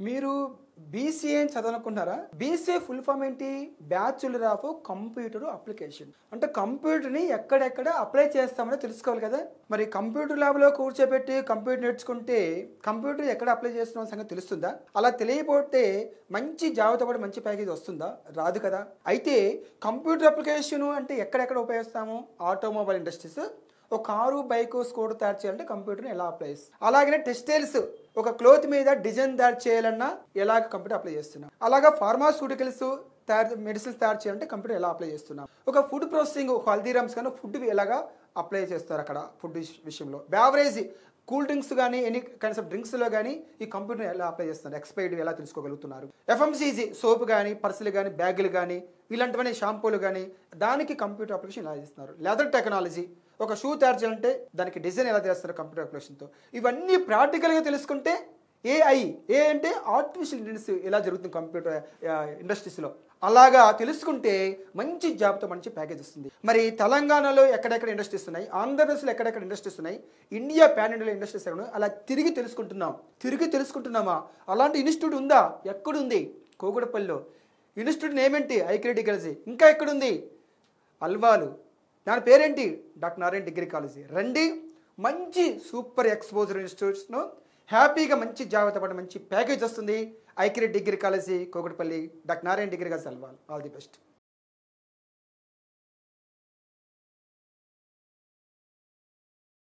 మీరు బీసీఏ అని చదవాలనుకుంటున్నారా? BCA full form ఏంటి? Bachelor of computer application. అంటే కంప్యూటర్ని ఎక్కడెక్కడ అప్లై చేస్తామని తెలుసుకోవాలి కదా. మరి కంప్యూటర్ ల్యాబ్లో కూర్చోబెట్టి కంప్యూటర్ నేర్చుకుంటే కంప్యూటర్ ఎక్కడ అప్లై చేస్తున్నాం సంగతి తెలుస్తుందా? అలా తెలియకపోతే మంచి జాబితా పడి మంచి ప్యాకేజ్ వస్తుందా? రాదు కదా. అయితే కంప్యూటర్ అప్లికేషన్ అంటే ఎక్కడెక్కడ ఉపయోగిస్తాము? ఆటోమొబైల్ ఇండస్ట్రీస్, ఒక కారు బైక్ స్కూటర్ తయారు చేయాలంటే కంప్యూటర్ని ఎలా అప్లై చేస్తాం. అలాగనే టెక్స్టైల్స్, ఒక క్లోత్ మీద డిజైన్ తయారు చేయాలన్నా ఎలాగ కంప్యూటర్ అప్లై చేస్తున్నాం. అలాగా ఫార్మాస్యూటికల్స్ మెడిసిన్స్ తయారు చేయాలంటే కంప్యూటర్ ఎలా అప్లై చేస్తున్నాం. ఒక ఫుడ్ ప్రాసెసింగ్, హల్దీరామ్స్ కానీ ఫుడ్ ఎలాగా అప్లై చేస్తారు అక్కడ ఫుడ్ విషయంలో. బ్యావరేజ్, కూల్ డ్రింక్స్ కానీ ఎనీ కైండ్స్ ఆఫ్ డ్రింక్స్లో కానీ ఈ కంప్యూటర్ ఎలా అప్లై చేస్తున్నారు, ఎక్స్పైర్డ్ ఎలా తెలుసుకోగలుగుతున్నారు. ఎఫ్ఎంసీజీ, సోప్ కానీ పర్సులు కానీ బ్యాగులు కానీ ఇలాంటివన్నీ షాంపూలు కానీ దానికి కంప్యూటర్ అప్లికేషన్ ఎలా చేస్తున్నారు. లెదర్ టెక్నాలజీ, ఒక షూ తయారు చేయాలంటే దానికి డిజైన్ ఎలా చేస్తారు కంప్యూటర్ అప్లికేషన్తో. ఇవన్నీ ప్రాక్టికల్గా తెలుసుకుంటే ఏఐ అంటే ఆర్టిఫిషియల్ ఇంటెలిజెన్స్ ఎలా జరుగుతుంది కంప్యూటర్ ఇండస్ట్రీస్లో, అలాగా తెలుసుకుంటే మంచి జాబ్తో మంచి ప్యాకేజ్ వస్తుంది. మరి తెలంగాణలో ఎక్కడెక్కడ ఇండస్ట్రీస్ ఉన్నాయి, ఆంధ్రప్రదేశ్లో ఎక్కడెక్కడ ఇండస్ట్రీస్ ఉన్నాయి, ఇండియా పాన్ ఇండియా ఇండస్ట్రీస్ ఎక్కడ ఉన్నాయి, అలా తిరిగి తెలుసుకుంటున్నామా? అలాంటి ఇన్స్టిట్యూట్ ఉందా? ఎక్కడుంది? కోగుడపల్లిలో. ఇన్స్టిట్యూట్ నేమ్ ఏంటి? ఐక్యరెడ్డి డిగ్రీ కాలేజీ. ఇంకా ఎక్కడుంది? అల్వాలు. దాని పేరేంటి? Doctor Narayana degree college. రండి, మంచి సూపర్ ఎక్స్పోజర్ ఇన్స్టిట్యూట్స్ను హ్యాపీగా మంచి జాబితా పడి మంచి ప్యాకేజ్ వస్తుంది. ఐక్యరెడ్డి degree college Kukatpally, doctor Narayana degree college Alwal. All the best.